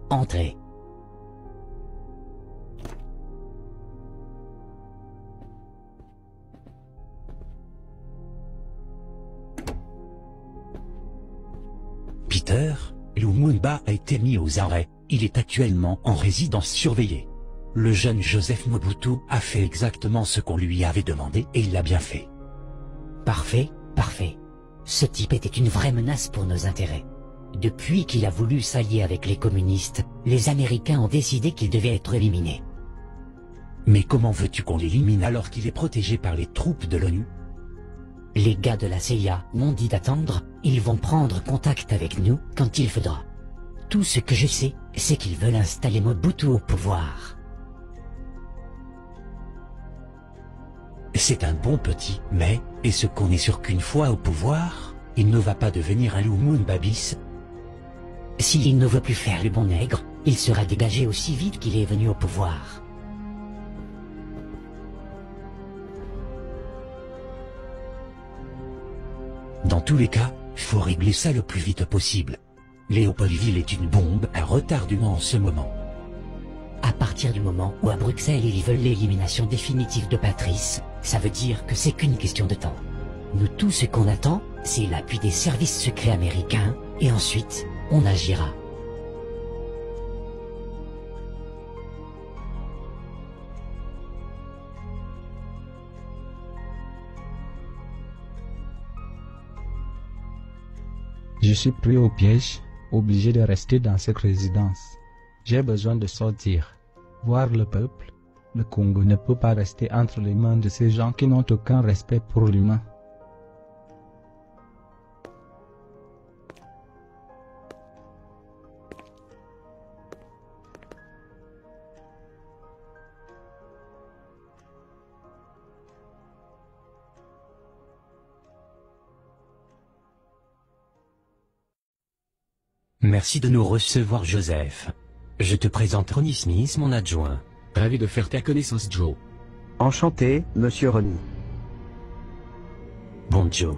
Entrez. Peter, Lumumba a été mis aux arrêts. Il est actuellement en résidence surveillée. Le jeune Joseph Mobutu a fait exactement ce qu'on lui avait demandé et il l'a bien fait. Parfait, parfait. Ce type était une vraie menace pour nos intérêts. Depuis qu'il a voulu s'allier avec les communistes, les Américains ont décidé qu'il devait être éliminé. Mais comment veux-tu qu'on l'élimine alors qu'il est protégé par les troupes de l'ONU? Les gars de la CIA m'ont dit d'attendre, ils vont prendre contact avec nous quand il faudra. Tout ce que je sais, c'est qu'ils veulent installer Mobutu au pouvoir. C'est un bon petit, mais, est-ce qu'on est sûr qu'une fois au pouvoir, il ne va pas devenir un Lumumba bis? S'il ne veut plus faire le bon nègre, il sera dégagé aussi vite qu'il est venu au pouvoir. Dans tous les cas, faut régler ça le plus vite possible. Léopoldville est une bombe à retardement en ce moment. À partir du moment où à Bruxelles ils veulent l'élimination définitive de Patrice, ça veut dire que c'est qu'une question de temps. Nous tout ce qu'on attend, c'est l'appui des services secrets américains, et ensuite, on agira. Je suis pris au piège, obligé de rester dans cette résidence. J'ai besoin de sortir, voir le peuple. Le Congo ne peut pas rester entre les mains de ces gens qui n'ont aucun respect pour l'humain. Merci de nous recevoir, Joseph. Je te présente Ronnie Smith, mon adjoint. Ravi de faire ta connaissance, Joe. Enchanté, monsieur Ronnie. Bon Joe,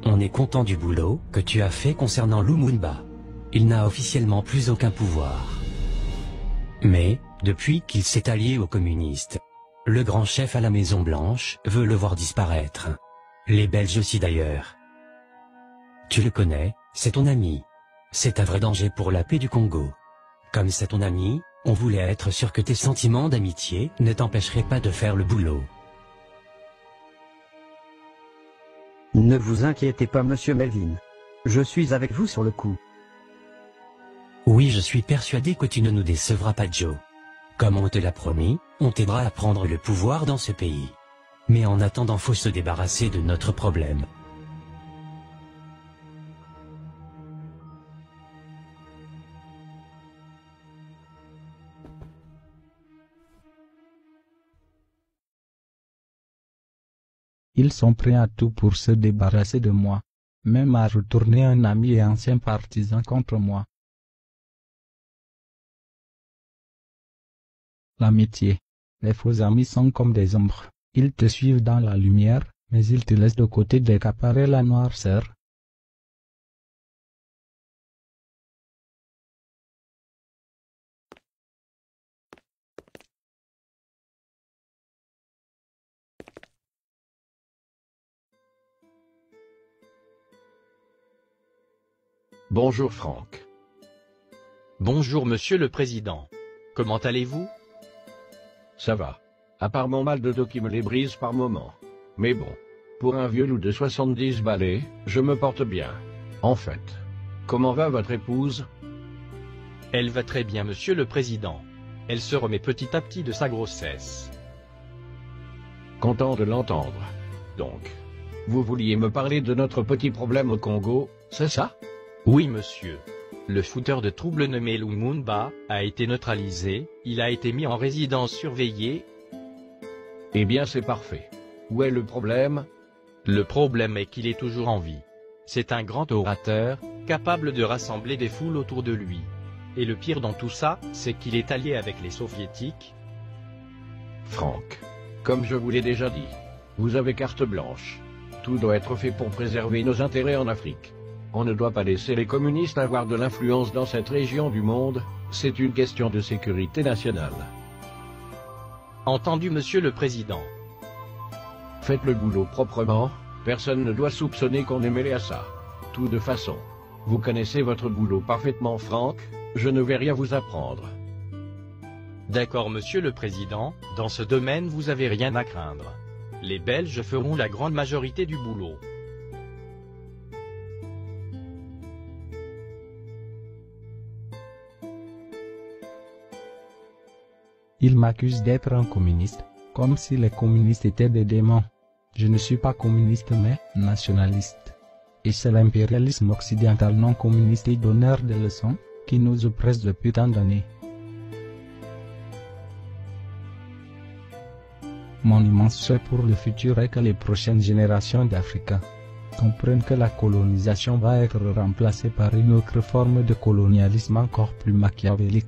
on est content du boulot que tu as fait concernant Lumumba. Il n'a officiellement plus aucun pouvoir. Mais, depuis qu'il s'est allié aux communistes, le grand chef à la Maison Blanche veut le voir disparaître. Les Belges aussi d'ailleurs. Tu le connais, c'est ton ami. C'est un vrai danger pour la paix du Congo. Comme c'est ton ami, on voulait être sûr que tes sentiments d'amitié ne t'empêcheraient pas de faire le boulot. Ne vous inquiétez pas, monsieur Melvin. Je suis avec vous sur le coup. Oui, je suis persuadé que tu ne nous décevras pas, Joe. Comme on te l'a promis, on t'aidera à prendre le pouvoir dans ce pays. Mais en attendant, faut se débarrasser de notre problème. Ils sont prêts à tout pour se débarrasser de moi, même à retourner un ami et ancien partisan contre moi. L'amitié. Les faux amis sont comme des ombres. Ils te suivent dans la lumière, mais ils te laissent de côté d'accaparer la noirceur. Bonjour Franck. Bonjour Monsieur le Président. Comment allez-vous? Ça va. À part mon mal de dos qui me les brise par moments. Mais bon, pour un vieux loup de 70 balais, je me porte bien. En fait, comment va votre épouse? Elle va très bien Monsieur le Président. Elle se remet petit à petit de sa grossesse. Content de l'entendre. Donc, vous vouliez me parler de notre petit problème au Congo, c'est ça? Oui monsieur. Le fouteur de troubles nommé Lumumba a été neutralisé, il a été mis en résidence surveillée. Eh bien c'est parfait. Où est le problème? Le problème est qu'il est toujours en vie. C'est un grand orateur, capable de rassembler des foules autour de lui. Et le pire dans tout ça, c'est qu'il est allié avec les soviétiques. Franck, comme je vous l'ai déjà dit, vous avez carte blanche. Tout doit être fait pour préserver nos intérêts en Afrique. On ne doit pas laisser les communistes avoir de l'influence dans cette région du monde, C'est une question de sécurité nationale. Entendu, Monsieur le Président. Faites le boulot proprement, personne ne doit soupçonner qu'on est mêlé à ça. Tout de façon. Vous connaissez votre boulot parfaitement, Franck, je ne vais rien vous apprendre. D'accord, Monsieur le Président, dans ce domaine vous avez rien à craindre. Les Belges feront la grande majorité du boulot. Il m'accuse d'être un communiste, comme si les communistes étaient des démons. Je ne suis pas communiste mais nationaliste. Et c'est l'impérialisme occidental non communiste et donneur de leçons qui nous oppresse depuis tant d'années. Mon immense souhait pour le futur est que les prochaines générations d'Africains comprennent que la colonisation va être remplacée par une autre forme de colonialisme encore plus machiavélique.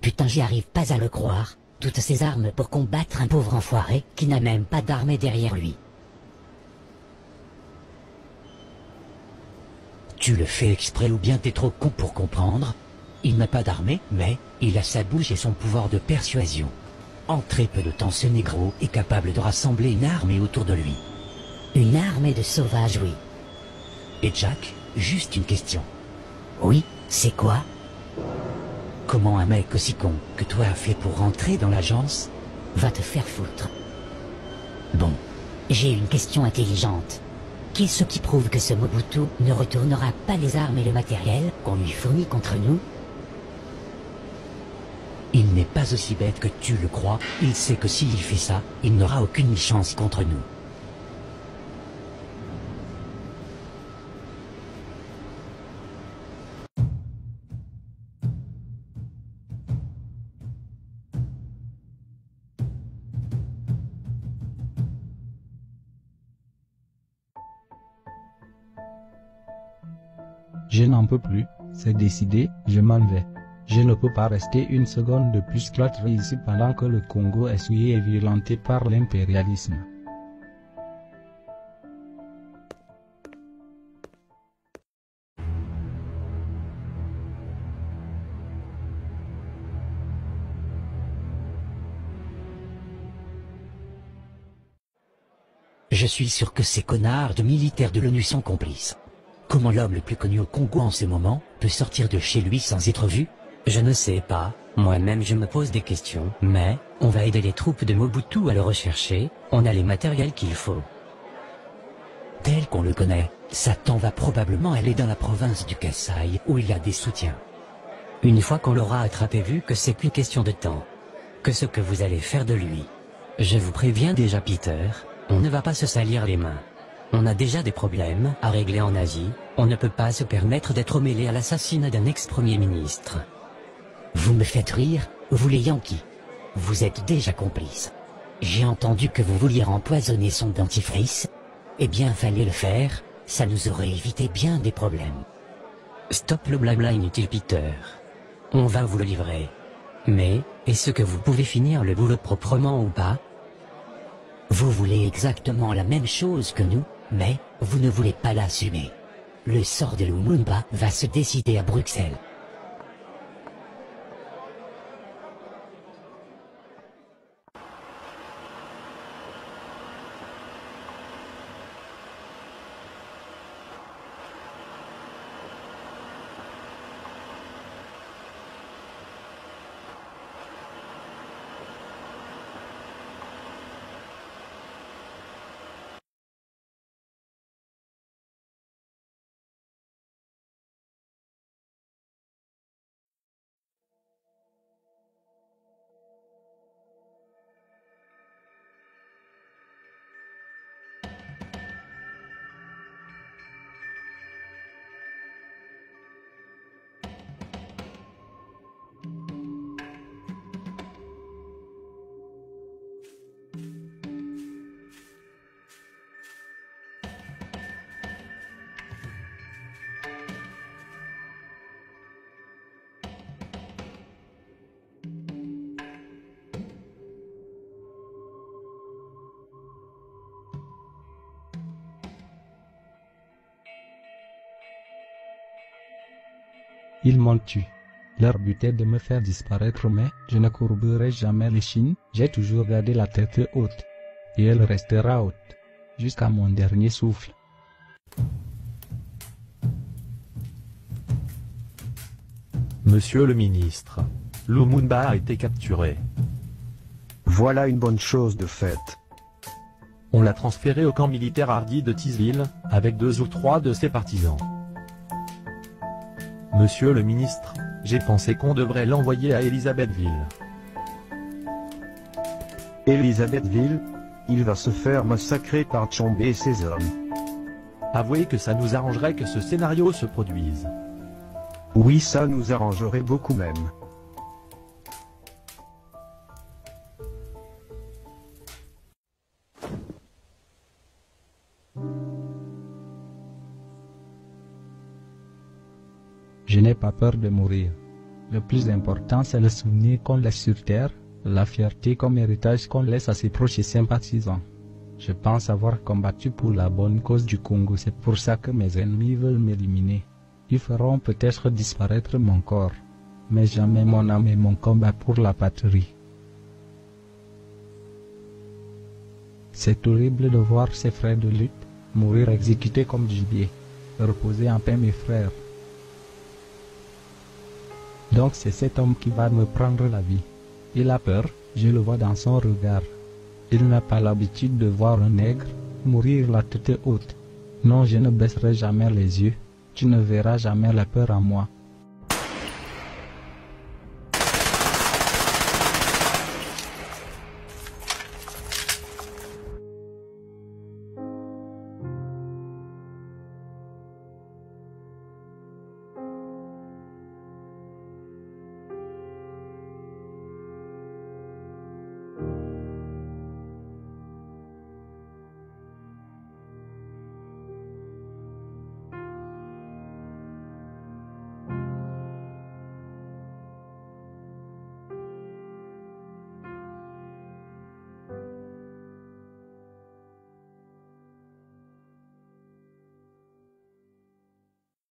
Putain, j'y arrive pas à le croire. Toutes ces armes pour combattre un pauvre enfoiré qui n'a même pas d'armée derrière lui. Tu le fais exprès ou bien t'es trop con pour comprendre? Il n'a pas d'armée, mais il a sa bouche et son pouvoir de persuasion. En très peu de temps, ce négro est capable de rassembler une armée autour de lui. Une armée de sauvages, oui. Et Jack, juste une question. Oui, c'est quoi? Comment un mec aussi con que toi a fait pour rentrer dans l'agence? Va te faire foutre. Bon, j'ai une question intelligente. Qu'est-ce qui prouve que ce Mobutu ne retournera pas les armes et le matériel qu'on lui fournit contre nous? Il n'est pas aussi bête que tu le crois, il sait que s'il fait ça, il n'aura aucune chance contre nous. Je n'en peux plus, c'est décidé, je m'en vais. Je ne peux pas rester une seconde de plus cloîtré ici pendant que le Congo est souillé et violenté par l'impérialisme. Je suis sûr que ces connards de militaires de l'ONU sont complices. Comment l'homme le plus connu au Congo en ce moment peut sortir de chez lui sans être vu? Je ne sais pas, moi-même je me pose des questions, mais on va aider les troupes de Mobutu à le rechercher, on a les matériels qu'il faut. Tel qu'on le connaît, Satan va probablement aller dans la province du Kasaï où il a des soutiens. Une fois qu'on l'aura attrapé, vu que c'est qu'une question de temps. Que ce que vous allez faire de lui. Je vous préviens déjà, Peter, on ne va pas se salir les mains. On a déjà des problèmes à régler en Asie, on ne peut pas se permettre d'être mêlé à l'assassinat d'un ex-premier ministre. Vous me faites rire, vous les Yankees. Vous êtes déjà complices. J'ai entendu que vous vouliez empoisonner son dentifrice. Eh bien, fallait le faire, ça nous aurait évité bien des problèmes. Stop le blabla inutile, Peter. On va vous le livrer. Mais, est-ce que vous pouvez finir le boulot proprement ou pas? Vous voulez exactement la même chose que nous, mais vous ne voulez pas l'assumer. Le sort de Lumumba va se décider à Bruxelles. Ils m'ont tué. Leur but est de me faire disparaître, mais je ne courberai jamais l'échine. J'ai toujours gardé la tête haute. Et elle restera haute. Jusqu'à mon dernier souffle. Monsieur le ministre, Lumumba a été capturé. Voilà une bonne chose de faite. On l'a transféré au camp militaire Hardy de Tisville, avec 2 ou 3 de ses partisans. Monsieur le ministre, j'ai pensé qu'on devrait l'envoyer à Elisabethville. Elisabethville, il va se faire massacrer par Tshombe et ses hommes. Avouez que ça nous arrangerait que ce scénario se produise. Oui, ça nous arrangerait beaucoup même. Je n'ai pas peur de mourir. Le plus important, c'est le souvenir qu'on laisse sur terre, la fierté comme héritage qu'on laisse à ses proches et sympathisants. Je pense avoir combattu pour la bonne cause du Congo, c'est pour ça que mes ennemis veulent m'éliminer. Ils feront peut-être disparaître mon corps, mais jamais mon âme et mon combat pour la patrie. C'est horrible de voir ces frères de lutte mourir exécutés comme du gibier. Reposez en paix mes frères. Donc c'est cet homme qui va me prendre la vie. Il a peur, je le vois dans son regard. Il n'a pas l'habitude de voir un nègre mourir la tête haute. Non, je ne baisserai jamais les yeux. Tu ne verras jamais la peur en moi.